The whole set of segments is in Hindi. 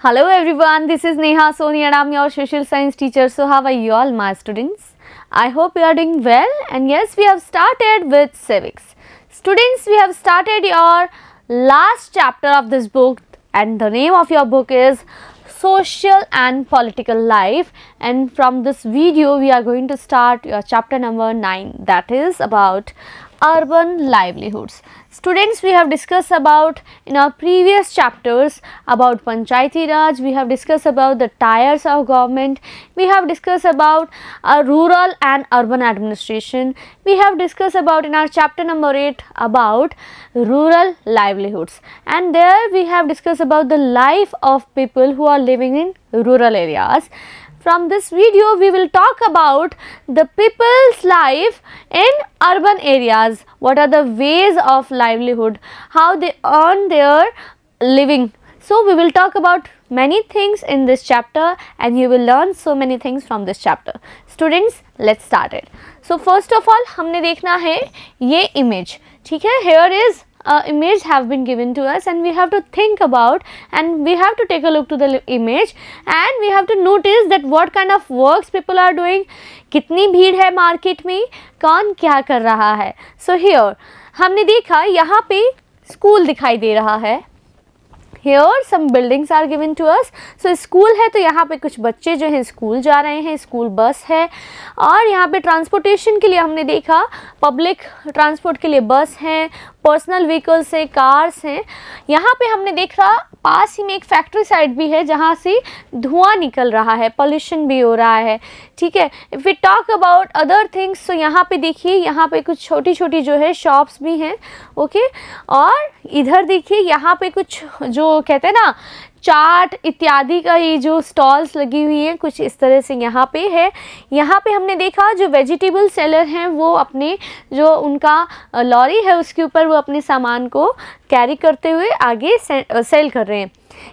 Hello everyone, this is Neha Soni and I am your social science teacher. So how are you all my students? I hope you are doing well, and yes, we have started with civics. Students, we have started your last chapter of this book, and the name of your book is Social and Political Life, and from this video we are going to start your chapter number 9, that is about urban livelihoods. Students, we have discussed about in our previous chapters about Panchayati Raj, we have discussed about the tiers of government, we have discussed about rural and urban administration, we have discussed about in our chapter number 8 about rural livelihoods, and there we have discussed about the life of people who are living in rural areas. From this video, we will talk about the people's life in urban areas, what are the ways of livelihood, how they earn their living. So, we will talk about many things in this chapter and you will learn so many things from this chapter. Students, let's start it. So, first of all, हमने देखना है ये image, ठीक है? Here is image have been given to us and we have to think about and we have to take a look to the image and we have to notice that what kind of works people are doing, कितनी भीड़ है मार्केट में, कौन क्या कर रहा है. So here हमने देखा यहाँ पे स्कूल दिखाई दे रहा है. Here some buildings are given to us. So school है तो यहाँ पे कुछ बच्चे जो हैं स्कूल जा रहे हैं, स्कूल बस है. और यहाँ पे ट्रांसपोर्टेशन के लिए हमने देखा पब्लिक ट्रांसपोर्ट के लिए बस हैं, पर्सनल व्हीकल्स है, कार्स हैं. यहाँ पे हमने देखा पास ही में एक फैक्ट्री साइट भी है जहाँ से धुआं निकल रहा है, पोल्यूशन भी हो रहा है. ठीक है. If we talk about other things तो यहाँ पे देखिए यहाँ पे कुछ छोटी छोटी जो है शॉप्स भी हैं. ओके. और इधर देखिए यहाँ पे कुछ जो कहते हैं ना चाट इत्यादि का ये जो स्टॉल्स लगी हुई हैं कुछ इस तरह से यहाँ पे है. यहाँ पे हमने देखा जो वेजिटेबल सेलर हैं वो अपने जो उनका लॉरी है उसके ऊपर वो अपने सामान को कैरी करते हुए आगे सेल कर रहे हैं.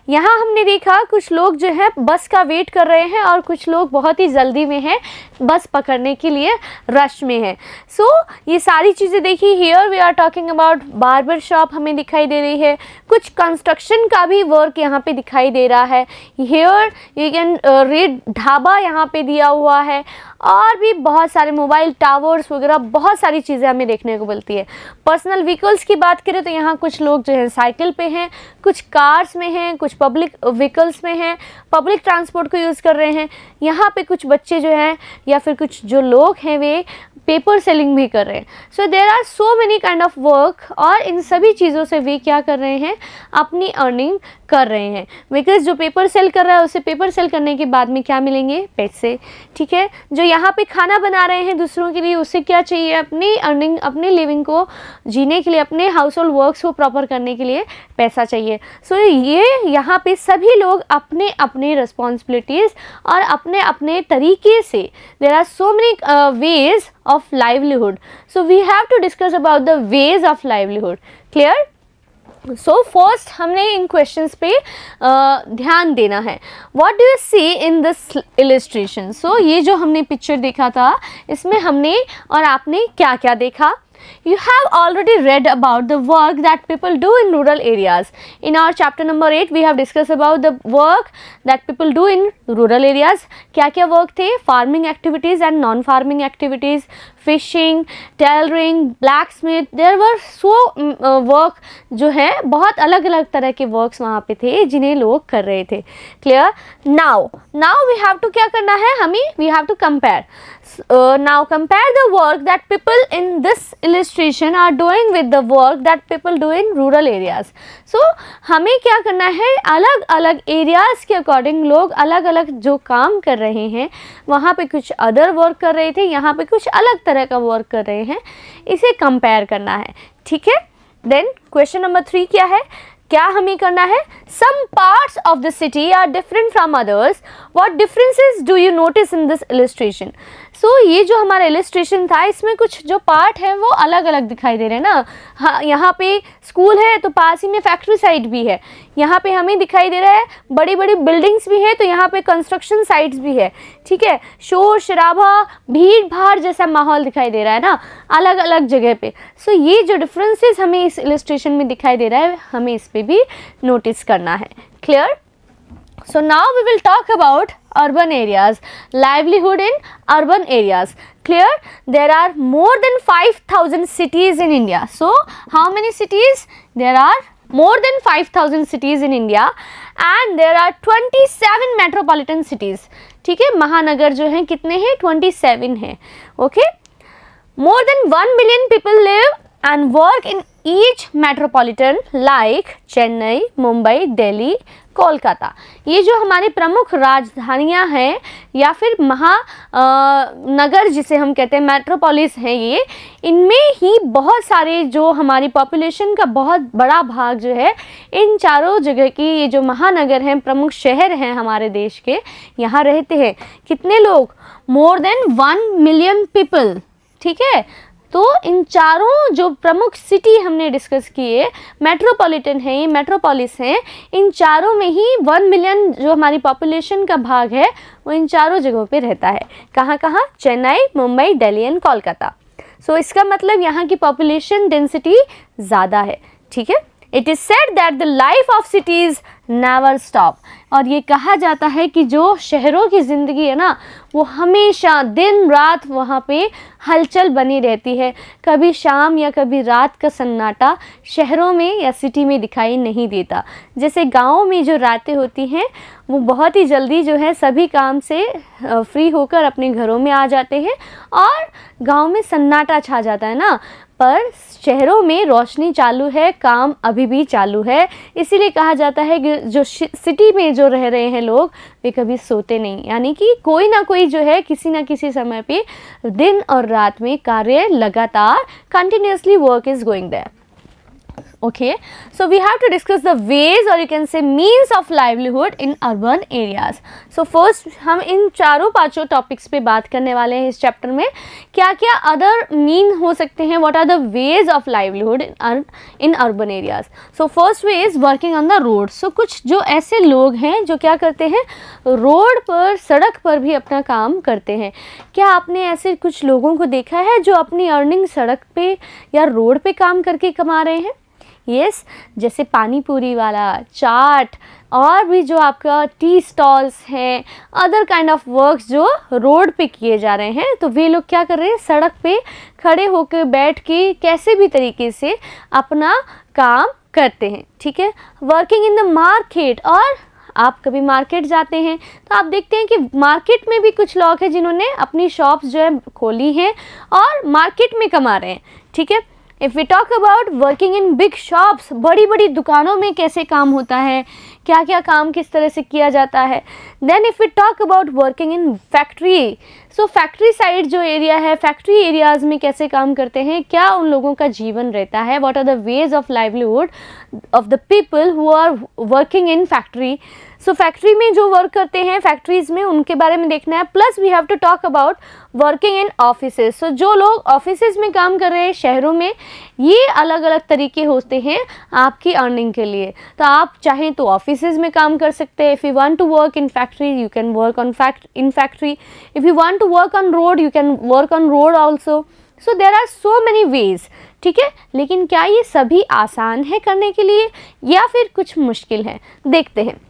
यहाँ हमने देखा कुछ लोग जो है बस का वेट कर रहे हैं और कुछ लोग बहुत ही जल्दी में हैं, बस पकड़ने के लिए रश में है. सो ये सारी चीज़ें देखिए. Here we are talking about barber shop हमें दिखाई दे रही है, कुछ कंस्ट्रक्शन का भी वर्क यहाँ पे दिखाई दे रहा है. Here you can read dhaba यहाँ पे दिया हुआ है और भी बहुत सारे मोबाइल टावर्स वगैरह बहुत सारी चीज़ें हमें देखने को मिलती है. पर्सनल व्हीकल्स की बात करें तो यहाँ कुछ लोग जो है साइकिल पे हैं, कुछ कार्स में हैं, कुछ पब्लिक व्हीकल्स में हैं, पब्लिक ट्रांसपोर्ट को यूज़ कर रहे हैं. यहाँ पे कुछ बच्चे जो हैं या फिर कुछ जो लोग हैं वे पेपर सेलिंग भी कर रहे हैं. So there are so many kind of work और इन सभी चीज़ों से वे क्या कर रहे हैं, अपनी अर्निंग कर रहे हैं. बिकॉज जो पेपर सेल कर रहा है उसे पेपर सेल करने के बाद में क्या मिलेंगे, पैसे. ठीक है. जो यहाँ पे खाना बना रहे हैं दूसरों के लिए उसे क्या चाहिए, अपनी अर्निंग अपनी लिविंग को जीने के लिए अपने हाउस होल्ड वर्क्स को प्रॉपर करने के लिए पैसा चाहिए. सो ये यहाँ पे सभी लोग अपने अपने रिस्पॉन्सिबिलिटीज़ और अपने अपने तरीके से there are so many ways of livelihood. So we have to discuss about the ways of livelihood. Clear? So first हमने इन questions पे ध्यान देना है. What do you see in this illustration? So ये जो हमने picture देखा था इसमें हमने और आपने क्या क्या देखा. You have already read about the work that people do in rural areas. In our chapter number 8, we have discussed about the work that people do in rural areas. क्या क्या work थे? Farming activities and non-farming activities, fishing, tailoring, blacksmith. There were so work जो है बहुत अलग अलग तरह के works वहाँ पे थे जिन्हें लोग कर रहे थे. Clear? Now we have to क्या करना है हमें? We have to compare. Now compare the work that people in this illustration are doing with the work that people do in rural areas. So हमें क्या करना है, अलग अलग areas के according लोग अलग अलग जो काम कर रहे हैं वहाँ पे कुछ other work कर रहे थे, यहाँ पे कुछ अलग तरह का work कर रहे हैं, इसे compare करना है. ठीक है. Then question number 3 क्या है, क्या हमें करना है, some parts of the city are different from others. What differences do you notice in this illustration? So ये जो हमारा illustration था इसमें कुछ जो पार्ट है वो अलग अलग दिखाई दे रहे हैं ना. हाँ, यहाँ पे स्कूल है तो पास ही में फैक्ट्री साइट भी है. यहाँ पे हमें दिखाई दे रहा है बड़ी बड़ी बिल्डिंग्स भी है तो यहाँ पे कंस्ट्रक्शन साइट्स भी है. ठीक है. शोर शराबा भीड़ भाड़ जैसा माहौल दिखाई दे रहा है ना अलग अलग जगह पे. सो ये जो डिफरेंसेस हमें इस illustration में दिखाई दे रहा है हमें इस पर भी नोटिस करना है. Clear? So now we will talk about urban areas, livelihood in urban areas. Clear? There are more than 5,000 cities in India. So how many cities? There are more than 5,000 cities in India and there are 27 metropolitan cities. ठीक है, महानगर जो हैं कितने हैं? 27 हैं. Okay? More than 1 million people live and work in each metropolitan like Chennai, Mumbai, Delhi, Kolkata. ये जो हमारी प्रमुख राजधानियां हैं या फिर महानगर जिसे हम कहते हैं मेट्रोपोलिस हैं, ये इनमें ही बहुत सारे जो हमारी पॉपुलेशन का बहुत बड़ा भाग जो है इन चारों जगह की, ये जो महानगर हैं, प्रमुख शहर हैं हमारे देश के, यहाँ रहते हैं. कितने लोग? More than 1 million people. ठीक है, तो इन चारों जो प्रमुख सिटी हमने डिस्कस किए, मेट्रोपॉलिटन है, ये मेट्रोपोलिस हैं, इन चारों में ही 1 मिलियन जो हमारी पॉपुलेशन का भाग है वो इन चारों जगहों पे रहता है. कहाँ कहाँ? चेन्नई, मुंबई, दिल्ली एंड कोलकाता. सो इसका मतलब यहाँ की पॉपुलेशन डेंसिटी ज़्यादा है. ठीक है. It is said that the life of cities never stop. और ये कहा जाता है कि जो शहरों की ज़िंदगी है ना, वो हमेशा दिन रात वहाँ पे हलचल बनी रहती है. कभी शाम या कभी रात का सन्नाटा शहरों में या सिटी में दिखाई नहीं देता. जैसे गाँव में जो रातें होती हैं वो बहुत ही जल्दी जो है सभी काम से फ्री होकर अपने घरों में आ जाते हैं और गाँव में सन्नाटा छा जाता है ना, पर शहरों में रोशनी चालू है, काम अभी भी चालू है. इसीलिए कहा जाता है कि जो सिटी में जो रह रहे हैं लोग वे कभी सोते नहीं, यानी कि कोई ना कोई जो है किसी ना किसी समय पे दिन और रात में कार्य लगातार continuously work is going there. Okay, so we have to discuss the ways or you can say means of livelihood in urban areas. So first हम इन चारों पांचों टॉपिक्स पे बात करने वाले हैं इस चैप्टर में. क्या क्या अदर मीन हो सकते हैं? What are the ways of livelihood in urban areas? So first way is working on the road. So कुछ जो ऐसे लोग हैं जो क्या करते हैं, रोड पर, सड़क पर भी अपना काम करते हैं. क्या आपने ऐसे कुछ लोगों को देखा है जो अपनी अर्निंग सड़क पे या रोड पे काम करके कमा रहे हैं? यस, जैसे पानी पूरी वाला, चाट और भी जो आपका टी स्टॉल्स हैं, अदर काइंड ऑफ वर्क्स जो रोड पे किए जा रहे हैं. तो वे लोग क्या कर रहे हैं, सड़क पे खड़े होकर बैठ के कैसे भी तरीके से अपना काम करते हैं. ठीक है. Working in the market. और आप कभी मार्केट जाते हैं तो आप देखते हैं कि मार्केट में भी कुछ लोग हैं जिन्होंने अपनी शॉप्स जो है खोली हैं और मार्केट में कमा रहे हैं. ठीक है. If we talk about working in big shops, बड़ी बड़ी दुकानों में कैसे काम होता है, क्या क्या काम किस तरह से किया जाता है. Then if we talk about working in factory, so factory side जो एरिया है, फैक्ट्री एरियाज़ में कैसे काम करते हैं, क्या उन लोगों का जीवन रहता है, what are the ways of livelihood of the people who are working in factory. So factory में जो वर्क करते हैं फैक्ट्रीज़ में, उनके बारे में देखना है. Plus we have to talk about working in offices. So जो लोग ऑफिसेज में काम कर रहे हैं शहरों में, ये अलग अलग तरीके होते हैं आपकी अर्निंग के लिए. तो आप चाहें तो ऑफिसेज में काम कर सकते हैं. If you want to work in factory you can work on in factory. If you want to work on road you can work on road also. So there are so many ways. ठीक है. लेकिन क्या ये सभी आसान है करने के लिए या फिर कुछ मुश्किल है? देखते हैं.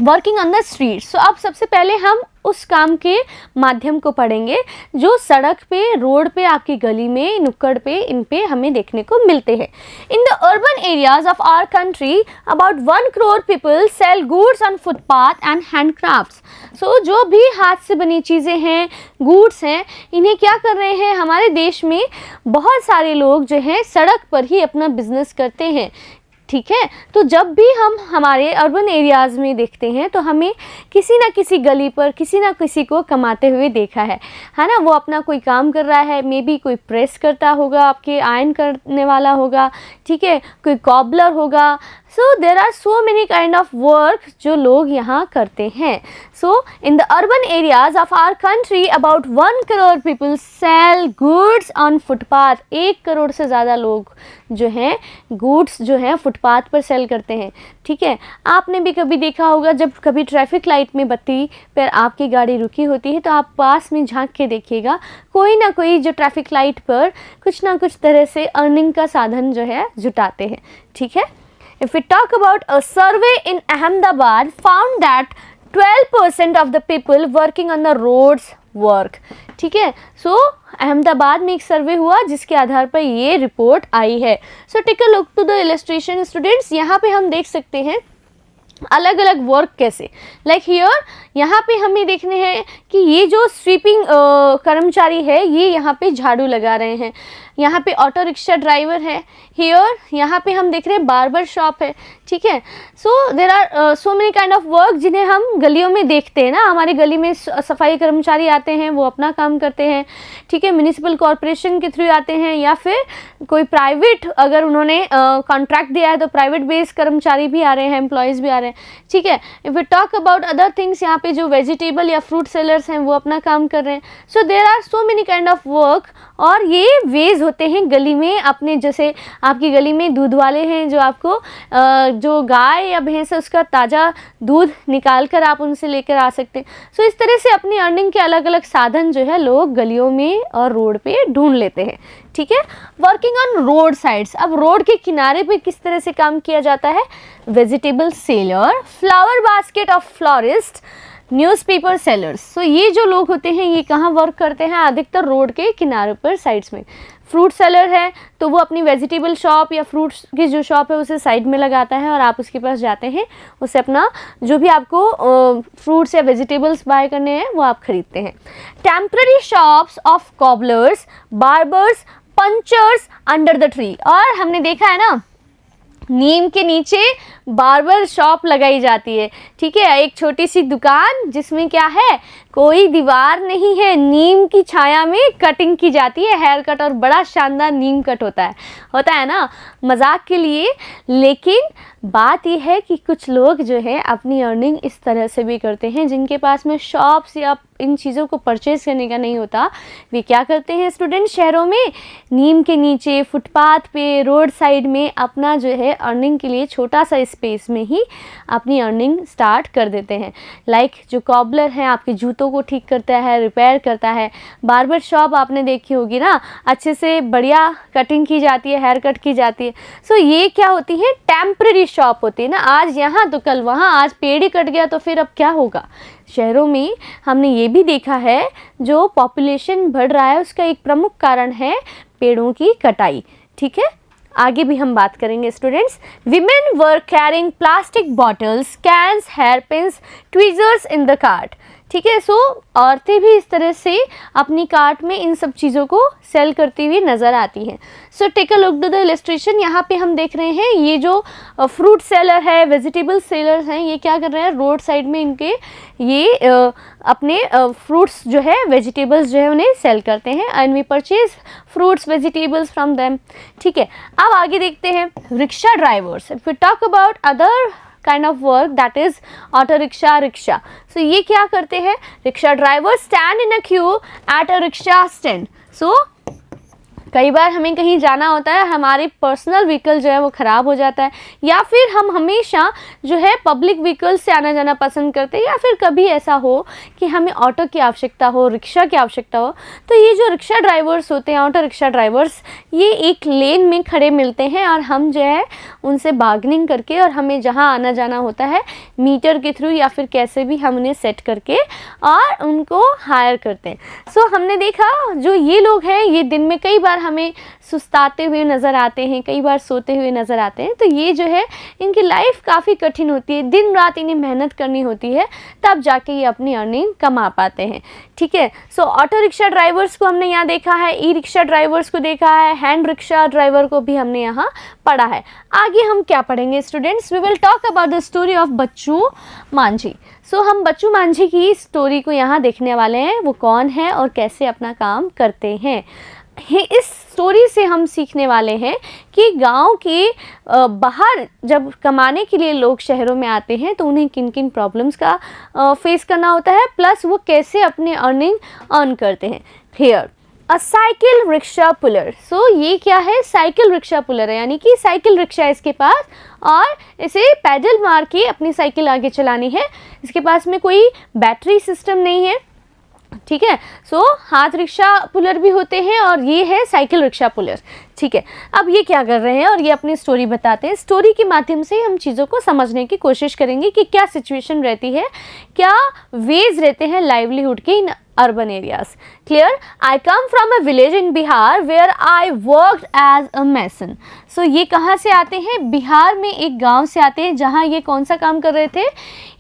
Working on the street. So अब सबसे पहले हम उस काम के माध्यम को पढ़ेंगे जो सड़क पे, रोड पे, आपकी गली में, नुक्कड़ पे, इन पे हमें देखने को मिलते हैं. In the urban areas of our country about 1 crore people sell goods on footpath and handcrafts. So जो भी हाथ से बनी चीज़ें हैं, गुड्स हैं, इन्हें क्या कर रहे हैं, हमारे देश में बहुत सारे लोग जो हैं सड़क पर ही अपना बिजनेस करते हैं. ठीक है. तो जब भी हम हमारे अर्बन एरियाज़ में देखते हैं तो हमें किसी ना किसी गली पर किसी ना किसी को कमाते हुए देखा है ना. वो अपना कोई काम कर रहा है, मे बी कोई प्रेस करता होगा, आपके आयरन करने वाला होगा. ठीक है. कोई कॉबलर होगा. So there are so many kind of work जो लोग यहाँ करते हैं. So in the urban areas of our country about 1 crore people sell goods on footpath. 1 crore से ज़्यादा लोग जो हैं गुड्स जो हैं फुटपाथ पर सेल करते हैं. ठीक है. आपने भी कभी देखा होगा जब कभी ट्रैफिक लाइट में बत्ती पर आपकी गाड़ी रुकी होती है तो आप पास में झांक के देखिएगा, कोई ना कोई जो ट्रैफिक लाइट पर कुछ ना कुछ तरह से अर्निंग का साधन जो है जुटाते हैं. ठीक है. If we talk about a survey in Ahmedabad found that 12% of the people working on the roads work. ठीक है, सो अहमदाबाद में एक सर्वे हुआ जिसके आधार पर ये रिपोर्ट आई है. So take a look to the illustration students. यहाँ पे हम देख सकते हैं अलग अलग वर्क कैसे. लाइक हियर यहाँ पे हमें देखने हैं कि ये जो स्वीपिंग कर्मचारी है ये यहाँ पे झाड़ू लगा रहे हैं. यहाँ पे ऑटो रिक्शा ड्राइवर है. हियर यहाँ पे हम देख रहे हैं बार्बर शॉप है. ठीक है, so there are so many kind of work जिन्हें हम गलियों में देखते हैं ना. हमारे गली में सफाई कर्मचारी आते हैं, वो अपना काम करते हैं. ठीक है, म्यूनिसिपल कॉरपोरेशन के थ्रू आते हैं या फिर कोई प्राइवेट अगर उन्होंने कॉन्ट्रैक्ट दिया है तो प्राइवेट बेस्ड कर्मचारी भी आ रहे हैं, एम्प्लॉयज़ भी आ रहे हैं. ठीक है, if we talk about other things, यहाँ पे जो वेजिटेबल या फ्रूट सेलर्स हैं वो अपना काम कर रहे हैं. So there are so many kind of work. और ये वेज होते हैं गली में अपने, जैसे आपकी गली में दूध वाले हैं जो आपको जो गाय या भैंस है उसका ताज़ा दूध निकाल कर आप उनसे लेकर आ सकते हैं. सो इस तरह से अपनी अर्निंग के अलग अलग साधन जो है लोग गलियों में और रोड पे ढूंढ लेते हैं. ठीक है, वर्किंग ऑन रोड साइड्स. अब रोड के किनारे पे किस तरह से काम किया जाता है. Vegetable seller, flower basket of florist, newspaper sellers. So ये जो लोग होते हैं ये कहाँ वर्क करते हैं, अधिकतर रोड के किनारे पर साइड्स में. फ्रूट सेलर है तो वो अपनी वेजिटेबल शॉप या फ्रूट्स की जो शॉप है उसे साइड में लगाता है और आप उसके पास जाते हैं, उससे अपना जो भी आपको फ्रूट्स या वेजिटेबल्स बाय करने हैं वो आप खरीदते हैं. Temporary shops of cobblers, barbers, punchers under the tree. और हमने देखा है ना नीम के नीचे बार्बर शॉप लगाई जाती है. ठीक है, एक छोटी सी दुकान जिसमें क्या है, कोई दीवार नहीं है, नीम की छाया में कटिंग की जाती है, हेयर कट. और बड़ा शानदार नीम कट होता है ना, मजाक के लिए. लेकिन बात यह है कि कुछ लोग जो है अपनी अर्निंग इस तरह से भी करते हैं जिनके पास में शॉप्स या इन चीज़ों को परचेज करने का नहीं होता. वे क्या करते हैं स्टूडेंट, शहरों में नीम के नीचे, फुटपाथ पे, रोड साइड में अपना जो है अर्निंग के लिए छोटा सा स्पेस में ही अपनी अर्निंग स्टार्ट कर देते हैं. लाइक जो कॉबलर है आपके जूतों को ठीक करता है, रिपेयर करता है. बार्बर शॉप आपने देखी होगी ना, अच्छे से बढ़िया कटिंग की जाती है, हेयर कट की जाती है. सो ये क्या होती है, टेम्पररी शॉप होती है ना. आज यहाँ तो कल वहाँ, आज पेड़ ही कट गया तो फिर अब क्या होगा. शहरों में हमने ये भी देखा है जो पॉपुलेशन बढ़ रहा है उसका एक प्रमुख कारण है पेड़ों की कटाई. ठीक है, आगे भी हम बात करेंगे students. Women were carrying plastic bottles, cans, hair pins, tweezers in the cart. ठीक है, सो औरतें भी इस तरह से अपनी कार्ट में इन सब चीज़ों को सेल करती हुई नज़र आती हैं. So take a look to the illustration. यहाँ पे हम देख रहे हैं ये जो फ्रूट सेलर है, वेजिटेबल सेलर्स हैं, ये क्या कर रहे हैं, रोड साइड में इनके ये अपने फ्रूट्स जो है, वेजिटेबल्स जो है उन्हें सेल करते हैं. And we purchase fruits vegetables from them. ठीक है, अब आगे देखते हैं rickshaw drivers. If we talk about other kind of work that is auto rickshaw, rickshaw. So ये क्या करते हैं, rickshaw driver stand in a queue at a rickshaw stand. So कई बार हमें कहीं जाना होता है, हमारे पर्सनल व्हीकल जो है वो ख़राब हो जाता है, या फिर हम हमेशा जो है पब्लिक व्हीकल से आना जाना पसंद करते हैं, या फिर कभी ऐसा हो कि हमें ऑटो की आवश्यकता हो, रिक्शा की आवश्यकता हो, तो ये जो रिक्शा ड्राइवर्स होते हैं, ऑटो रिक्शा ड्राइवर्स, ये एक लेन में खड़े मिलते हैं और हम जो है उनसे बार्गेनिंग करके और हमें जहाँ आना जाना होता है मीटर के थ्रू या फिर कैसे भी हम उन्हें सेट करके और उनको हायर करते हैं. सो हमने देखा जो ये लोग हैं ये दिन में कई बार हमें सुस्ताते हुए नज़र आते हैं, कई बार सोते हुए नज़र आते हैं. तो ये जो है इनकी लाइफ काफ़ी कठिन होती है, दिन रात इन्हें मेहनत करनी होती है, तब जाके ये अपनी अर्निंग कमा पाते हैं. ठीक है, सो ऑटो रिक्शा ड्राइवर्स को हमने यहाँ देखा है, ई रिक्शा ड्राइवर्स को देखा है, हैंड रिक्शा ड्राइवर को भी हमने यहाँ पढ़ा है. आगे हम क्या पढ़ेंगे students, we will talk about the story of Bachchu Manjhi. So हम बच्चू मांझी की स्टोरी को यहाँ देखने वाले हैं, वो कौन है और कैसे अपना काम करते हैं. इस स्टोरी से हम सीखने वाले हैं कि गांव के बाहर जब कमाने के लिए लोग शहरों में आते हैं तो उन्हें किन किन प्रॉब्लम्स का फेस करना होता है, प्लस वो कैसे अपने अर्निंग अर्न करते हैं. Here a cycle rickshaw puller. So ये क्या है, साइकिल रिक्शा पुलर है, यानी कि साइकिल रिक्शा है इसके पास और इसे पैडल मार के अपनी साइकिल आगे चलानी है. इसके पास में कोई बैटरी सिस्टम नहीं है, ठीक है। सो हाथ रिक्शा पुलर भी होते हैं और ये है साइकिल रिक्शा पुलर। ठीक है, अब ये क्या कर रहे हैं और ये अपनी स्टोरी बताते हैं। स्टोरी के माध्यम से हम चीज़ों को समझने की कोशिश करेंगे कि क्या सिचुएशन रहती है, क्या वेज रहते हैं लाइवलीहुड के इन urban areas. Clear? I come from a village in Bihar where I worked as a mason. So ये कहाँ से आते हैं? बिहार में एक गांव से आते हैं जहाँ ये कौन सा काम कर रहे थे?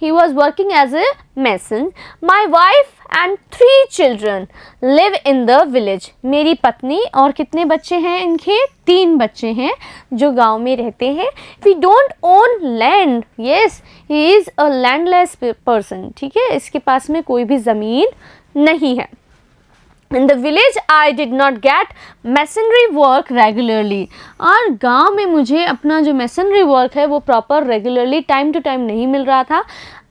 He was working as a mason. My wife and 3 children live in the village. मेरी पत्नी और कितने बच्चे हैं इनके? 3 बच्चे हैं जो गांव में रहते हैं. We don't own land. Yes, he is a landless person. ठीक है, इसके पास में कोई भी ज़मीन नहीं है. In the village I did not get masonry work regularly. और गांव में मुझे अपना जो masonry work है वो proper regularly time to time नहीं मिल रहा था,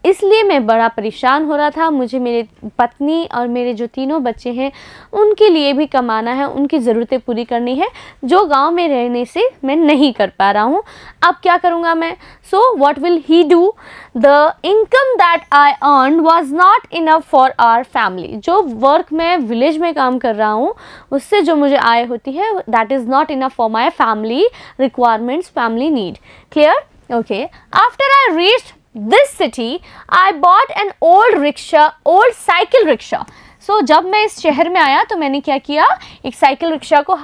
इसलिए मैं बड़ा परेशान हो रहा था. मुझे मेरे पत्नी और मेरे जो 3 बच्चे हैं उनके लिए भी कमाना है, उनकी ज़रूरतें पूरी करनी है जो गांव में रहने से मैं नहीं कर पा रहा हूँ. अब क्या करूँगा मैं? So what will he do? The income that I earn was not enough for our family. जो वर्क मैं विलेज में काम कर रहा हूँ उससे जो मुझे आय होती है that is not enough for my family requirements, family need. Clear? Okay. After I reached this city I bought an old cycle rickshaw. So जब मैं इस शहर में आया तो मैंने क्या किया, एक साइकिल रिक्शा को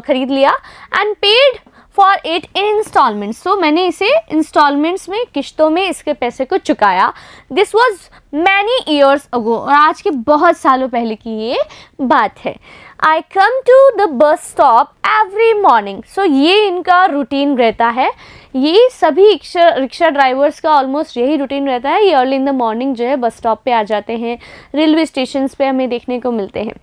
खरीद लिया and paid for it in installments. So मैंने इसे इंस्टॉलमेंट्स में, किश्तों में इसके पैसे को चुकाया. This was many years ago. और आज के बहुत सालों पहले की ये बात है. I come to the bus stop every morning. So ये इनका रूटीन रहता है. ये सभी रिक्शा ड्राइवर्स का ऑलमोस्ट यही रूटीन रहता है. ये अर्ली इन द मॉर्निंग जो है बस स्टॉप पे आ जाते हैं, रेलवे स्टेशन पे हमें देखने को मिलते हैं.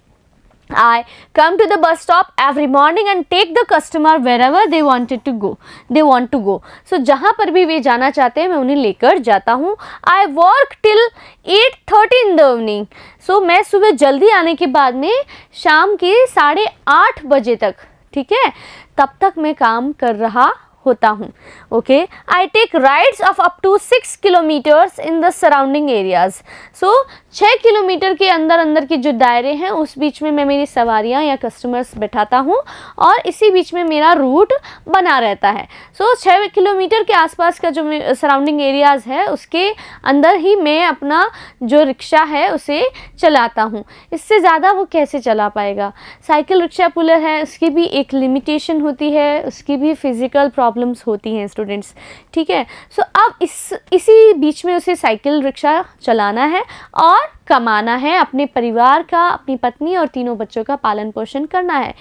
I come to the bus stop every morning and take the customer wherever they want to go. So जहाँ पर भी वे जाना चाहते हैं मैं उन्हें लेकर जाता हूँ. I work till 8:30 in the evening. So मैं सुबह जल्दी आने के बाद में शाम के 8:30 बजे तक, ठीक है, तब तक मैं काम कर रहा होता हूँ. Okay. I take rides of up to 6 kilometres in the surrounding areas. So 6 kilometre के अंदर के जो दायरे हैं उस बीच में मैं मेरी सवारियाँ या कस्टमर्स बैठाता हूँ और इसी बीच में मेरा रूट बना रहता है. सो 6 किलोमीटर के आसपास का जो सराउंडिंग एरियाज़ है उसके अंदर ही मैं अपना जो रिक्शा है उसे चलाता हूँ. इससे ज़्यादा वो कैसे चला पाएगा? साइकिल रिक्शा पुलर है, उसकी भी एक लिमिटेशन होती है, उसकी भी फिज़िकल प्रॉब्लम्स होती हैं स्टूडेंट्स. ठीक है. सो अब इसी बीच में उसे साइकिल रिक्शा चलाना है और कमाना है, अपने परिवार का, अपनी पत्नी और 3 बच्चों का पालन पोषण करना है.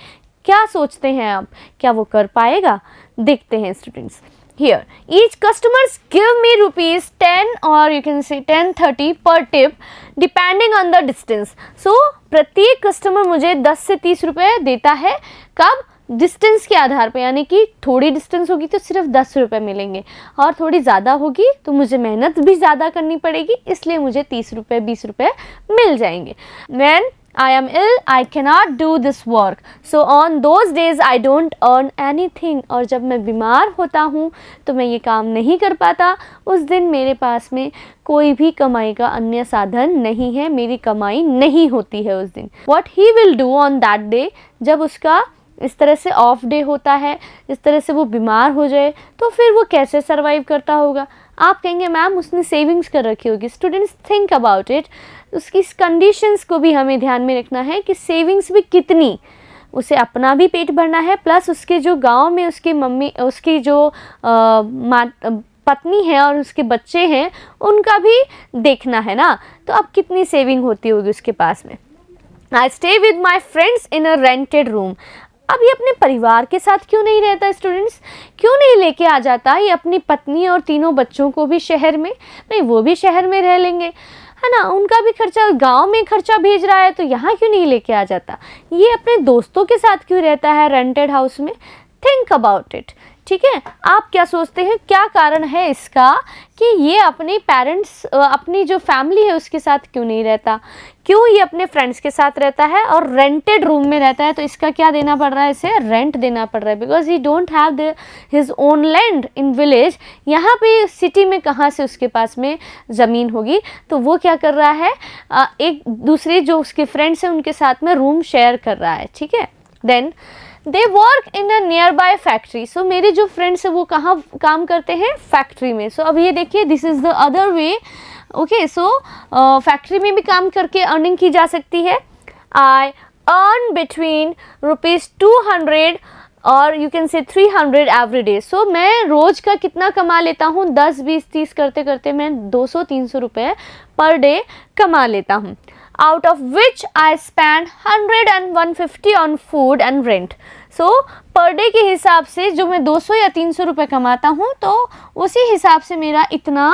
क्या सोचते हैं आप, क्या वो कर पाएगा? देखते हैं students. Here, each customers give me rupees 10 or you can say 10-30 per tip depending on the distance. So प्रत्येक कस्टमर मुझे 10 से 30 रुपये देता है. कब? डिस्टेंस के आधार पे, यानी कि थोड़ी डिस्टेंस होगी तो सिर्फ 10 रुपये मिलेंगे और थोड़ी ज़्यादा होगी तो मुझे मेहनत भी ज़्यादा करनी पड़ेगी, इसलिए मुझे 30 रुपये 20 रुपये मिल जाएंगे. When I am ill, I cannot do this work. So on those days I don't earn anything. और जब मैं बीमार होता हूँ तो मैं ये काम नहीं कर पाता. उस दिन मेरे पास में कोई भी कमाई का अन्य साधन नहीं है, मेरी कमाई नहीं होती है उस दिन. What he will do on that day, जब उसका इस तरह से ऑफ डे होता है, इस तरह से वो बीमार हो जाए तो फिर वो कैसे सरवाइव करता होगा? आप कहेंगे मैम उसने सेविंग्स कर रखी होगी. Students think about it. उसकी कंडीशंस को भी हमें ध्यान में रखना है कि सेविंग्स भी कितनी, उसे अपना भी पेट भरना है प्लस उसके जो गांव में उसकी मम्मी, उसकी जो पत्नी है और उसके बच्चे हैं उनका भी देखना है ना. तो अब कितनी सेविंग होती होगी उसके पास में. I stay with my friends in a rented room. अब ये अपने परिवार के साथ क्यों नहीं रहता स्टूडेंट्स? क्यों नहीं लेके आ जाता ये अपनी पत्नी और 3 बच्चों को भी शहर में? नहीं, वो भी शहर में रह लेंगे, है ना, उनका भी खर्चा, गांव में खर्चा भेज रहा है तो यहाँ क्यों नहीं लेके आ जाता? ये अपने दोस्तों के साथ क्यों रहता है रेंटेड हाउस में? Think about it. ठीक है, आप क्या सोचते हैं क्या कारण है इसका कि ये अपने पेरेंट्स अपनी जो फैमिली है उसके साथ क्यों नहीं रहता, क्यों ये अपने फ्रेंड्स के साथ रहता है और रेंटेड रूम में रहता है? तो इसका क्या देना पड़ रहा है, इसे रेंट देना पड़ रहा है, because he don't have his own land in village. यहाँ पे सिटी में कहाँ से उसके पास में ज़मीन होगी? तो वो क्या कर रहा है, एक दूसरे जो उसके फ्रेंड्स हैं उनके साथ में रूम शेयर कर रहा है। ठीक है, then they work in a nearby factory. So मेरे जो फ्रेंड्स हैं वो कहाँ काम करते हैं, फैक्ट्री में। सो अब ये देखिए, this is the other way. Okay, so factory में भी काम करके अर्निंग की जा सकती है। आई अर्न बिटवीन ₹200 और यू कैन से 300 एवरी डे। सो मैं रोज़ का कितना कमा लेता हूँ, 10, 20, 30 करते करते मैं 200-300 रुपये पर डे कमा लेता हूँ। out of which I spend 100 and 150 on food and rent. So per day के हिसाब से जो मैं 200 या 300 रुपये कमाता हूँ तो उसी हिसाब से मेरा इतना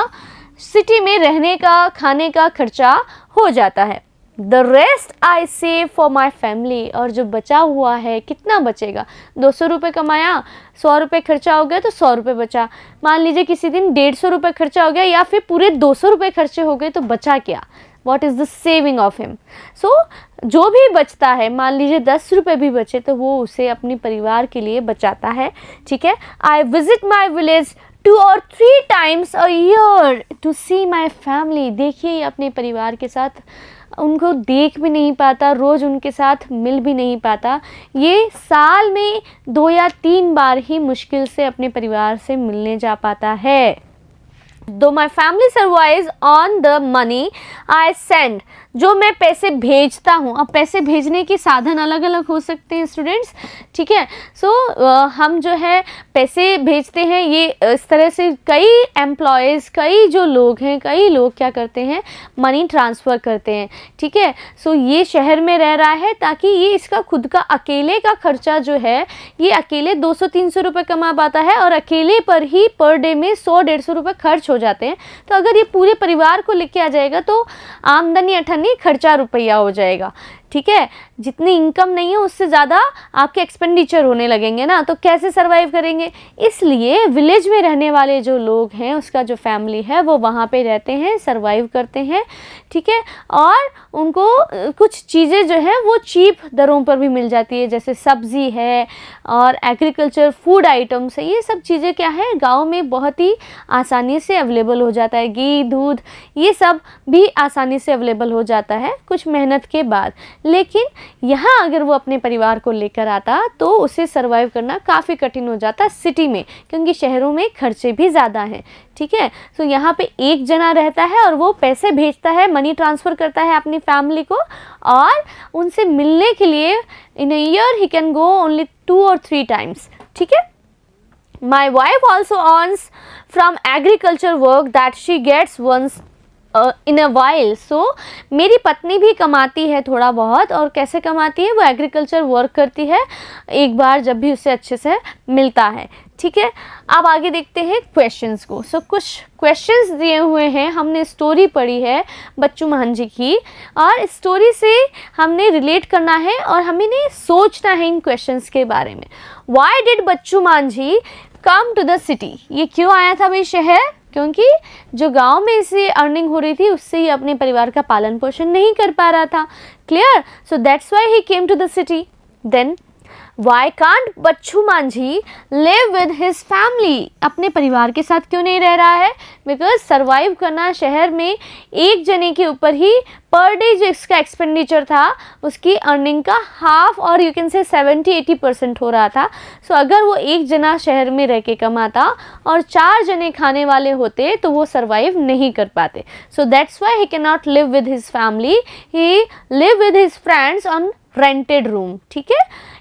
सिटी में रहने का खाने का खर्चा हो जाता है। The rest I save for my family। और जो बचा हुआ है, कितना बचेगा, 200 रुपये कमाया, 100 रुपये खर्चा हो गया तो 100 रुपये बचा। मान लीजिए किसी दिन 150 रुपये खर्चा हो गया या फिर पूरे 200 रुपये खर्चे हो गए तो बचा क्या? What is the saving of him? So जो भी बचता है, मान लीजिए 10 रुपये भी बचे तो वो उसे अपने परिवार के लिए बचाता है। ठीक है, I visit my village 2 or 3 times a year to see my family। देखिए अपने परिवार के साथ उनको देख भी नहीं पाता, रोज़ उनके साथ मिल भी नहीं पाता, ये साल में 2 या 3 बार ही मुश्किल से अपने परिवार से मिलने जा पाता है। Though my family survives on the money I send। जो मैं पैसे भेजता हूँ, अब पैसे भेजने के साधन अलग अलग हो सकते हैं स्टूडेंट्स। ठीक है, सो हम जो है पैसे भेजते हैं, ये इस तरह से कई एम्प्लॉयज़, कई जो लोग हैं, कई लोग क्या करते हैं, मनी ट्रांसफ़र करते हैं। ठीक है, सो ये शहर में रह रहा है ताकि ये इसका खुद का अकेले का खर्चा जो है, ये अकेले 200-300 रुपये कमा पाता है और अकेले पर ही पर डे में 100-150 रुपये खर्च हो जाते हैं। तो अगर ये पूरे परिवार को लेके आ जाएगा तो आमदनी अठन्नी, खर्चा रुपया हो जाएगा। ठीक है, जितनी इनकम नहीं है उससे ज़्यादा आपके एक्सपेंडिचर होने लगेंगे ना, तो कैसे सर्वाइव करेंगे? इसलिए विलेज में रहने वाले जो लोग हैं, उसका जो फैमिली है वो वहाँ पे रहते हैं, सर्वाइव करते हैं। ठीक है, और उनको कुछ चीज़ें जो है वो चीप दरों पर भी मिल जाती है, जैसे सब्ज़ी है और एग्रीकल्चर फूड आइटम्स है। ये सब चीज़ें क्या है, गाँव में बहुत ही आसानी से अवेलेबल हो जाता है। घी, दूध, ये सब भी आसानी से अवेलेबल हो जाता है कुछ मेहनत के बाद। लेकिन यहाँ अगर वो अपने परिवार को लेकर आता तो उसे सर्वाइव करना काफ़ी कठिन हो जाता सिटी में, क्योंकि शहरों में खर्चे भी ज़्यादा हैं। ठीक है, तो यहाँ पे एक जना रहता है और वो पैसे भेजता है, मनी ट्रांसफ़र करता है अपनी फैमिली को, और उनसे मिलने के लिए in a year he can go only 2 or 3 times। ठीक है, My wife also earns from agriculture work that she gets once in a while. So मेरी पत्नी भी कमाती है थोड़ा बहुत, और कैसे कमाती है, वो एग्रीकल्चर वर्क करती है एक बार जब भी उसे अच्छे से मिलता है। ठीक है, अब आगे देखते हैं क्वेश्चंस को। सो कुछ क्वेश्चंस दिए हुए हैं, हमने स्टोरी पढ़ी है बच्चू मान जी की, और स्टोरी से हमने रिलेट करना है और हमें सोचना है इन क्वेश्चंस के बारे में। वाई डिड बच्चू मान जी कम टू द सिटी? ये क्यों आया था भाई शहर? क्योंकि जो गांव में इसे अर्निंग हो रही थी उससे ही अपने परिवार का पालन पोषण नहीं कर पा रहा था। Clear? So that's why he came to the city. Then why can't Bachchu Manjhi live with his family? अपने परिवार के साथ क्यों नहीं रह रहा है? बिकॉज सर्वाइव करना शहर में एक जने के ऊपर ही पर डे जो इसका एक्सपेंडिचर था उसकी अर्निंग का हाफ, और यू कैन से 70-80% हो रहा था। सो अगर वो एक जना शहर में रह के कमाता और 4 जने खाने वाले होते तो वो सर्वाइव नहीं कर पाते। सो that's why he can not live with his family, he live with his friends on rented room. ठीक है,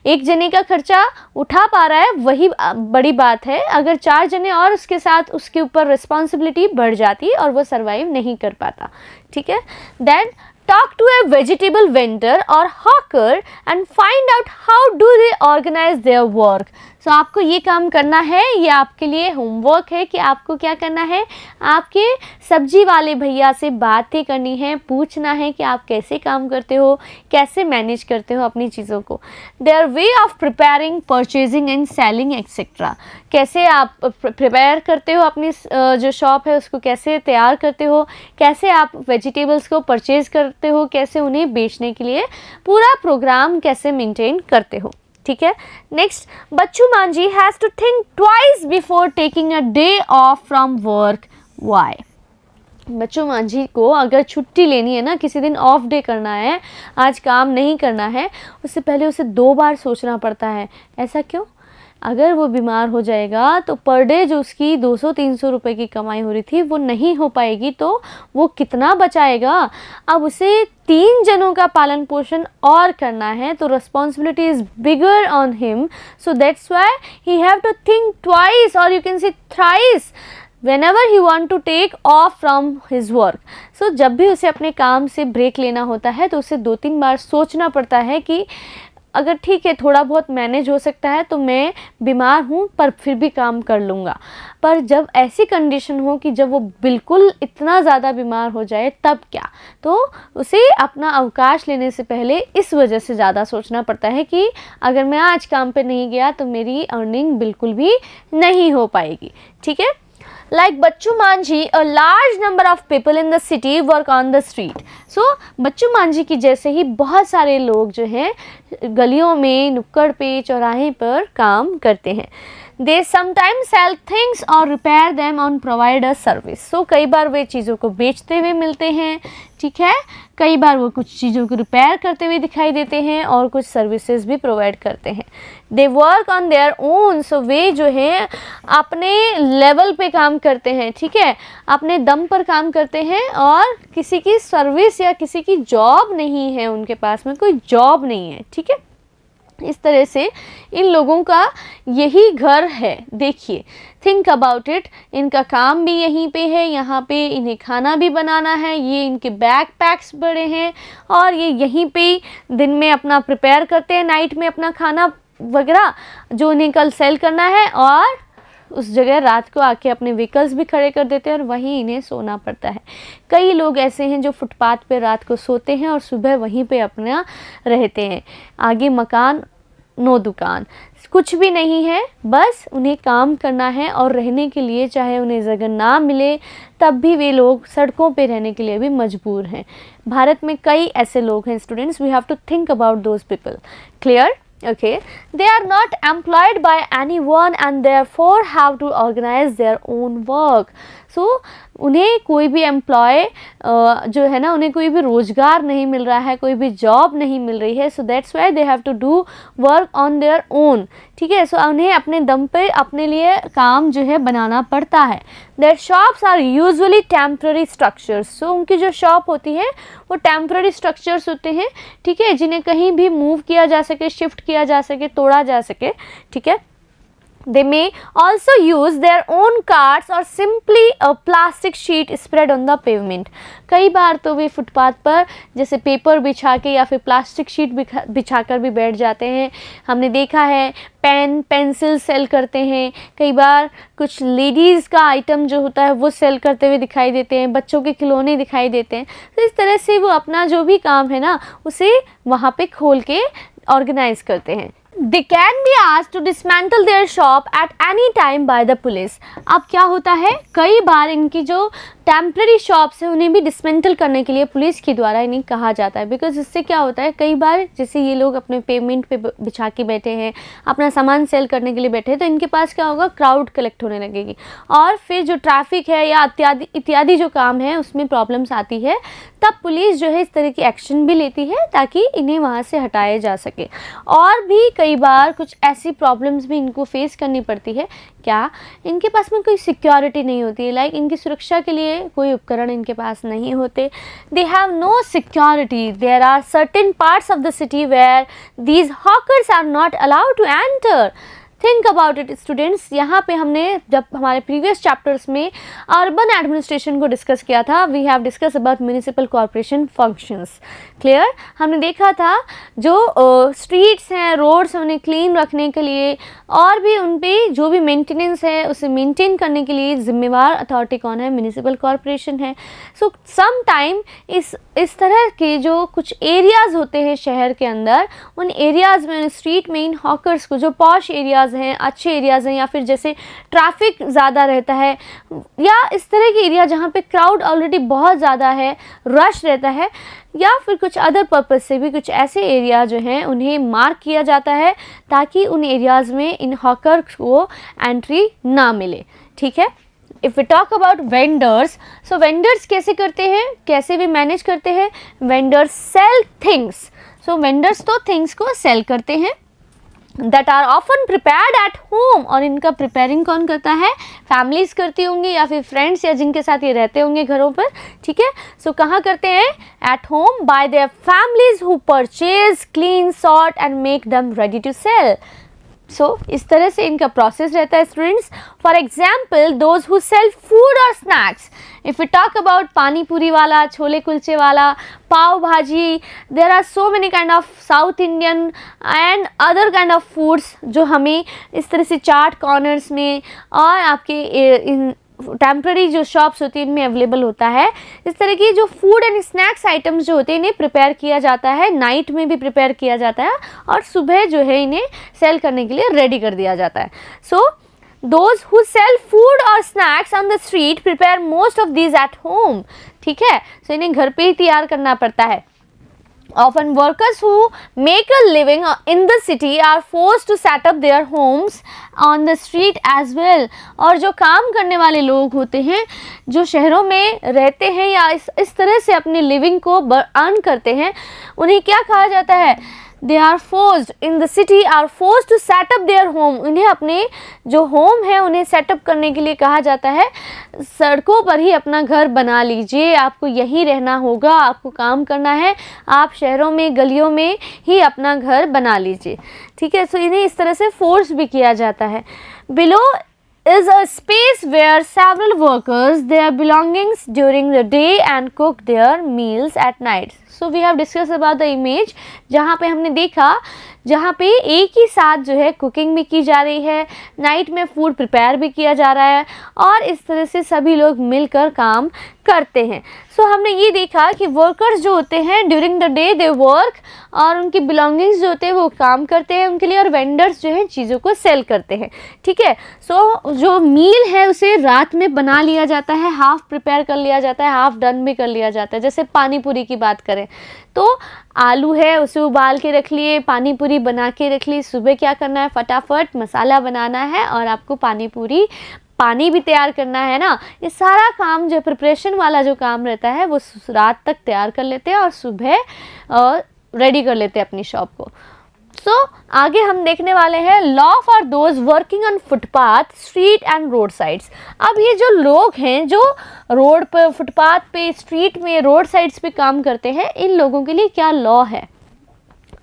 एक जने का खर्चा उठा पा रहा है वही बड़ी बात है। अगर 4 जने और उसके साथ उसके ऊपर रिस्पॉन्सिबिलिटी बढ़ जाती और वो सर्वाइव नहीं कर पाता। ठीक है, then talk to a vegetable vendor or hawker and find out how do they organize their work। सो आपको ये काम करना है, ये आपके लिए होमवर्क है कि आपको क्या करना है, आपके सब्जी वाले भैया से बातें करनी है, पूछना है कि आप कैसे काम करते हो, कैसे मैनेज करते हो अपनी चीज़ों को। Their way of preparing, purchasing and selling etcetera, कैसे आप प्रिपेयर करते हो अपनी जो शॉप है उसको कैसे तैयार करते हो, कैसे आप वेजिटेबल्स को परचेज़ करते हो, कैसे उन्हें बेचने के लिए पूरा प्रोग्राम कैसे मेंटेन करते हो। ठीक है। Next, Bachchu Manjhi has to think twice before taking a day off from work. Why? Bachchu Manjhi को अगर छुट्टी लेनी है ना, किसी दिन ऑफ डे करना है, आज काम नहीं करना है, उससे पहले उसे 2 बार सोचना पड़ता है। ऐसा क्यों? अगर वो बीमार हो जाएगा तो पर डे जो उसकी 200-300 रुपए की कमाई हो रही थी वो नहीं हो पाएगी, तो वो कितना बचाएगा? अब उसे 3 जनों का पालन पोषण और करना है, तो responsibility is bigger on him, so that's why he have to think twice और you can say thrice whenever he want to take off from his work. So जब भी उसे अपने काम से ब्रेक लेना होता है तो उसे 2-3 बार सोचना पड़ता है कि अगर ठीक है थोड़ा बहुत मैनेज हो सकता है तो मैं बीमार हूँ पर फिर भी काम कर लूँगा, पर जब ऐसी कंडीशन हो कि जब वो बिल्कुल इतना ज़्यादा बीमार हो जाए तब क्या, तो उसे अपना अवकाश लेने से पहले इस वजह से ज़्यादा सोचना पड़ता है कि अगर मैं आज काम पे नहीं गया तो मेरी अर्निंग बिल्कुल भी नहीं हो पाएगी। ठीक है। Like Bachchu Manjhi, a large number of people in the city work on the street. So बच्चू मांझी की जैसे ही बहुत सारे लोग जो हैं गलियों में, नुक्कड़ पे, चौराहे पर काम करते हैं। They sometimes sell things or repair them on provide a service. So कई बार वे चीज़ों को बेचते हुए मिलते हैं, ठीक है, कई बार वो कुछ चीज़ों को रिपेयर करते हुए दिखाई देते हैं और कुछ सर्विसेज भी प्रोवाइड करते हैं। They work on their own, so वे जो हैं अपने लेवल पे काम करते हैं, ठीक है, अपने दम पर काम करते हैं और किसी की सर्विस या किसी की जॉब नहीं है, उनके पास में कोई जॉब नहीं है। ठीक है। इस तरह से इन लोगों का यही घर है। देखिए, थिंक अबाउट इट, इनका काम भी यहीं पे है, यहाँ पे इन्हें खाना भी बनाना है, ये इनके बैग पैक्स बड़े हैं और ये यहीं पे दिन में अपना प्रिपेयर करते हैं, नाइट में अपना खाना वगैरह जो इन्हें कल सेल करना है, और उस जगह रात को आके अपने व्हीकल्स भी खड़े कर देते हैं और वहीं इन्हें सोना पड़ता है। कई लोग ऐसे हैं जो फुटपाथ पे रात को सोते हैं और सुबह वहीं पे अपना रहते हैं। आगे मकान, नो दुकान, कुछ भी नहीं है, बस उन्हें काम करना है और रहने के लिए चाहे उन्हें जगह ना मिले तब भी वे लोग सड़कों पे रहने के लिए भी मजबूर हैं। भारत में कई ऐसे लोग हैं students, we have to think about those people. Clear? Okay, they are not employed by anyone and therefore have to organize their own work. So उन्हें कोई भी एम्प्लॉय जो है ना, उन्हें कोई भी रोज़गार नहीं मिल रहा है, कोई भी जॉब नहीं मिल रही है, so that's why they have to do work on their own. ठीक है। सो उन्हें अपने दम पे अपने लिए काम जो है बनाना पड़ता है। Their shops are usually temporary structures, so उनकी जो शॉप होती है वो टेम्प्ररी स्ट्रक्चर्स होते हैं, ठीक है, जिन्हें कहीं भी मूव किया जा सके, शिफ्ट किया जा सके, तोड़ा जा सके। ठीक है। They may also use their own carts or simply a plastic sheet spread on the pavement. कई बार तो वे फुटपाथ पर जैसे पेपर बिछा के या फिर प्लास्टिक शीट बिछाकर भी बैठ जाते हैं। हमने देखा है पेन, पेंसिल सेल करते हैं, कई बार कुछ लेडीज़ का आइटम जो होता है वो सेल करते हुए दिखाई देते हैं, बच्चों के खिलौने दिखाई देते हैं। तो इस तरह से वो अपना जो भी काम है ना उसे वहाँ पे खोल के ऑर्गेनाइज करते हैं। They can be asked to dismantle their shop at any time by the police. अब क्या होता है, कई बार इनकी जो टेम्प्रेरी शॉप्स है उन्हें भी डिसमेंटल करने के लिए पुलिस के द्वारा इन्हें कहा जाता है। बिकॉज इससे क्या होता है, कई बार जैसे ये लोग अपने पेमेंट पे बिछा के बैठे हैं, अपना सामान सेल करने के लिए बैठे हैं, तो इनके पास क्या होगा, क्राउड कलेक्ट होने लगेगी और फिर जो ट्रैफिक है या इत्यादि जो काम है उसमें प्रॉब्लम्स आती है। तब पुलिस जो है इस तरह की एक्शन भी लेती है ताकि इन्हें वहाँ से हटाया जा सके। और भी कई बार कुछ ऐसी प्रॉब्लम्स भी इनको फेस करनी पड़ती है। क्या, इनके पास में कोई सिक्योरिटी नहीं होती है, लाइक इनकी सुरक्षा के लिए कोई उपकरण इनके पास नहीं होते। They have no security. There are certain parts of the city where these hawkers are not allowed to enter. Think about it students, यहाँ पे हमने जब हमारे प्रीवियस चैप्टर्स में अर्बन एडमिनिस्ट्रेशन को डिस्कस किया था, we have discuss about municipal corporation functions. Clear? हमने देखा था जो स्ट्रीट्स हैं, रोड्स हैं, उन्हें क्लीन रखने के लिए और भी उन पे जो भी मेंटेनेंस है उसे मेंटेन करने के लिए जिम्मेवार अथॉरिटी कौन है? म्यूनिसिपल कॉर्पोरेशन है। सो सम टाइम इस तरह के जो कुछ एरियाज़ होते हैं शहर के अंदर, उन एरियाज़ में, स्ट्रीट में इन हॉकर्स को, जो पॉश एरियाज़ हैं, अच्छे एरियाज़ हैं, या फिर जैसे ट्रैफिक ज़्यादा रहता है या इस तरह के एरिया जहाँ पे क्राउड ऑलरेडी बहुत ज़्यादा है, रश रहता है, या फिर कुछ अदर पर्पस से भी कुछ ऐसे एरिया जो हैं उन्हें मार्क किया जाता है ताकि उन एरियाज़ में इन हॉकर्स को एंट्री ना मिले। ठीक है? If we talk about vendors, so vendors कैसे करते हैं, कैसे भी मैनेज करते हैं? Vendors sell things. So vendors तो थिंग्स को सेल करते हैं that are often prepared at home, और इनका प्रिपेयरिंग कौन करता है? फैमिलीज करती होंगी या फिर फ्रेंड्स या जिनके साथ ये रहते होंगे घरों पर। ठीक है? सो कहाँ करते हैं? At home by their families who purchase, clean, sort and make them ready to sell. So इस तरह से इनका प्रोसेस रहता है students. For example those who sell food और snacks, if you talk about pani puri वाला, छोले कुलचे वाला, pav bhaji, there are so many kind of South Indian and other kind of foods जो हमें इस तरह से चाट कॉर्नर्स में और आपके इन टेम्प्रेरी जो शॉप्स होती हैं इनमें अवेलेबल होता है। इस तरह की जो फूड एंड स्नैक्स आइटम्स जो होते हैं इन्हें प्रिपेयर किया जाता है, नाइट में भी प्रिपेयर किया जाता है और सुबह जो है इन्हें सेल करने के लिए रेडी कर दिया जाता है। So those who sell food और snacks on the street prepare most of these at home. ठीक है? सो इन्हें घर पे ही तैयार करना पड़ता है। Often workers who make a living in the city are forced to set up their homes on the street as well। और जो काम करने वाले लोग होते हैं जो शहरों में रहते हैं या इस तरह से अपनी लिविंग को अर्न करते हैं, उन्हें क्या कहा जाता है? They are forced in the city are forced to set up their home. उन्हें अपने जो होम है उन्हें सेटअप करने के लिए कहा जाता है, सड़कों पर ही अपना घर बना लीजिए, आपको यहीं रहना होगा, आपको काम करना है, आप शहरों में गलियों में ही अपना घर बना लीजिए। ठीक है? सो इन्हें इस तरह से फोर्स भी किया जाता है। Below is a space where several workers their belongings during the day and cook their meals at night। So we have discussed about the image जहाँ पे हमने देखा जहाँ पे एक ही साथ जो है कुकिंग भी की जा रही है, नाइट में फूड प्रिपेयर भी किया जा रहा है और इस तरह से सभी लोग मिलकर काम करते हैं। सो हमने ये देखा कि वर्कर्स जो होते हैं during the day they work और उनकी बिलोंगिंग्स जो होते हैं वो काम करते हैं उनके लिए, और वेंडर्स जो हैं चीज़ों को सेल करते हैं। ठीक है? सो जो मील है उसे रात में बना लिया जाता है, हाफ प्रिपेयर कर लिया जाता है, हाफ डन भी कर लिया जाता है। जैसे पानी पूरी की बात करें तो आलू है उसे उबाल के रख लिए, पानी पूरी बना के रख ली, सुबह क्या करना है? फटाफट मसाला बनाना है और आपको पानी भी तैयार करना है ना। ये सारा काम जो प्रिपरेशन वाला जो काम रहता है वो रात तक तैयार कर लेते हैं और सुबह रेडी कर लेते हैं अपनी शॉप को। सो आगे हम देखने वाले हैं law for those working on footpath, street and road sides. अब ये जो लोग हैं जो रोड पर, फुटपाथ पे, स्ट्रीट में, रोड साइड्स पे काम करते हैं, इन लोगों के लिए क्या लॉ है?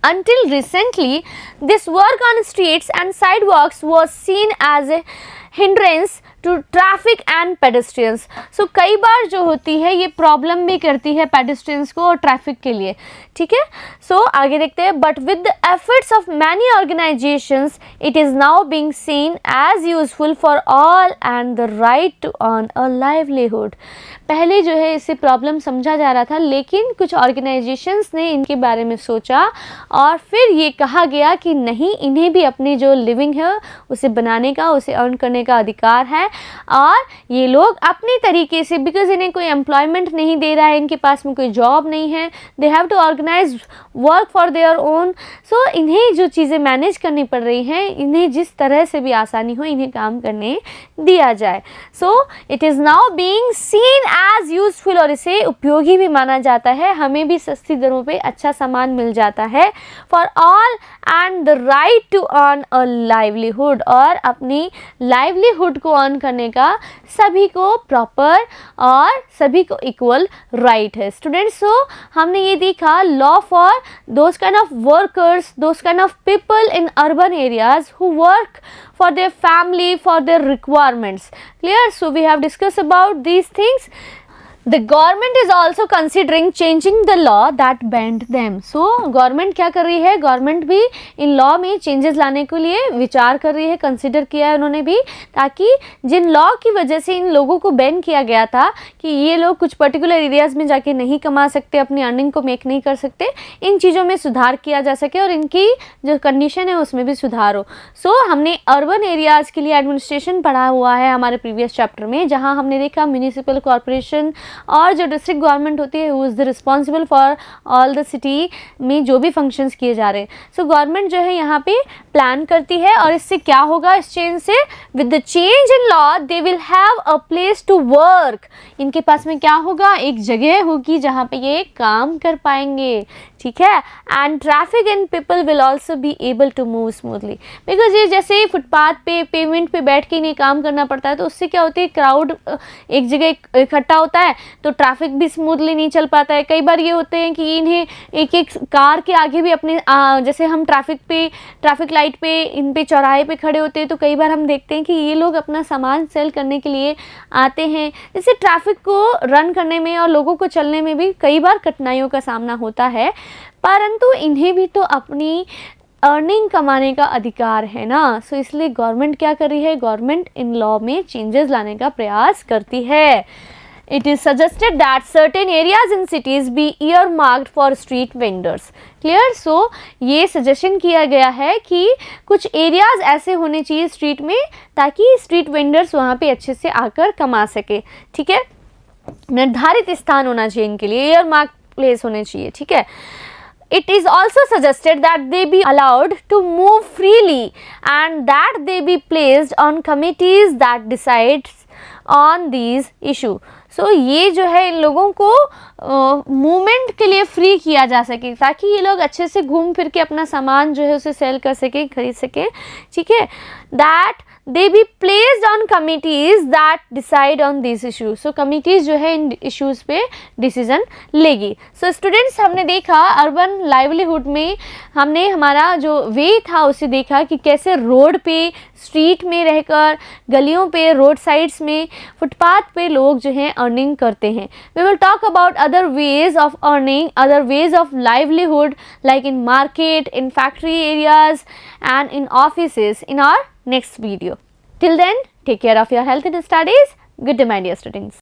Until recently, this work on streets and sidewalks was seen as a hindrance to traffic and pedestrians। So कई बार जो होती है ये प्रॉब्लम भी करती है पेडेस्ट्रियंस को और ट्रैफिक के लिए। ठीक है? सो आगे देखते हैं। But with the efforts of many organisations it is now being seen as useful for all and the right to earn a livelihood. पहले जो है इसे प्रॉब्लम समझा जा रहा था, लेकिन कुछ ऑर्गेनाइजेशंस ने इनके बारे में सोचा और फिर ये कहा गया कि नहीं, इन्हें भी अपनी जो लिविंग है उसे बनाने का, उसे अर्न करने का अधिकार है और ये लोग अपने तरीके से, बिकॉज इन्हें कोई एम्प्लॉयमेंट नहीं दे रहा है, इनके पास में कोई जॉब नहीं है, they have to organise work for their own. So इन्हें जो चीज़ें मैनेज करनी पड़ रही हैं, इन्हें जिस तरह से भी आसानी हो इन्हें काम करने दिया जाए। So it is now being seen as useful, और इसे उपयोगी भी माना जाता है, हमें भी सस्ती दरों पे अच्छा सामान मिल जाता है। For all and the right to earn a livelihood, और अपनी लाइवलीहुड को अर्न करने का सभी को प्रॉपर और सभी को इक्वल राइट है। स्टूडेंट्स, सो हमने ये देखा law for those kind of workers, those kind of people in urban areas who work for their family, for their requirements. Clear? So we have discussed about these things. The government is also considering changing the law that banned them. So government क्या कर रही है, government भी इन law में changes लाने के लिए विचार कर रही है, consider किया है उन्होंने भी, ताकि जिन law की वजह से इन लोगों को बैन किया गया था कि ये लोग कुछ पर्टिकुलर एरियाज़ में जाके नहीं कमा सकते, अपनी अर्निंग को मेक नहीं कर सकते, इन चीज़ों में सुधार किया जा सके और इनकी जो कंडीशन है उसमें भी सुधार हो। सो हमने अर्बन एरियाज़ के लिए एडमिनिस्ट्रेशन पढ़ा हुआ है हमारे प्रीवियस चैप्टर में, जहाँ हमने देखा म्यूनिसिपल कॉर्पोरेशन और जो डिस्ट्रिक्ट गवर्नमेंट होती है who is the responsible for all the city में जो भी फंक्शंस किए जा रहे हैं। सो गवर्नमेंट जो है यहाँ पे प्लान करती है और इससे क्या होगा, इस चेंज से with the change in law they will have a place to work. इनके पास में क्या होगा, एक जगह होगी जहाँ पे ये काम कर पाएंगे, ठीक है। And traffic and people will also be able to move smoothly, because ये जैसे फुटपाथ पे पेमेंट पे बैठ के इन्हें काम करना पड़ता है तो उससे क्या होती है, क्राउड एक जगह इकट्ठा होता है तो ट्रैफिक भी स्मूथली नहीं चल पाता है। कई बार ये होते हैं कि इन्हें एक एक कार के आगे भी अपने जैसे हम ट्रैफिक लाइट पे इन पे चौराहे पे खड़े होते हैं तो कई बार हम देखते हैं कि ये लोग अपना सामान सेल करने के लिए आते हैं। इससे ट्रैफिक को रन करने में और लोगों को चलने में भी कई बार कठिनाइयों का सामना होता है, परंतु इन्हें भी तो अपनी अर्निंग कमाने का अधिकार है ना। सो इसलिए गवर्नमेंट क्या कर रही है, गवर्नमेंट इन लॉ में चेंजेस लाने का प्रयास करती है। It is suggested that certain areas in cities be earmarked for street vendors. Clear? So ये सजेशन किया गया है कि कुछ एरियाज ऐसे होने चाहिए स्ट्रीट में ताकि स्ट्रीट वेंडर्स वहाँ पे अच्छे से आकर कमा सके, ठीक है। निर्धारित स्थान होना चाहिए इनके लिए, earmarked प्लेस होने चाहिए, ठीक है। It is also suggested that they be allowed to move freely and that they be placed on committees that decides on these issue. सो ये जो है इन लोगों को मूवमेंट के लिए फ्री किया जा सके ताकि ये लोग अच्छे से घूम फिर के अपना सामान जो है उसे सेल कर सके, खरीद सके, ठीक है। That they be placed on committees that decide on this issue. So committees जो है इन इश्यूज़ पे डिसीजन लेगी। सो स्टूडेंट्स, हमने देखा अर्बन लाइवलीहुड में हमने हमारा जो वे था उसे देखा कि कैसे रोड पे, स्ट्रीट में रहकर, गलियों पे, रोड साइड्स में, फुटपाथ पे लोग जो हैं अर्निंग करते हैं। We will talk about other ways of earning, other ways of livelihood like in market, in factory areas and in offices in our next video. Till then, take care of your health and studies. Good day, my dear students.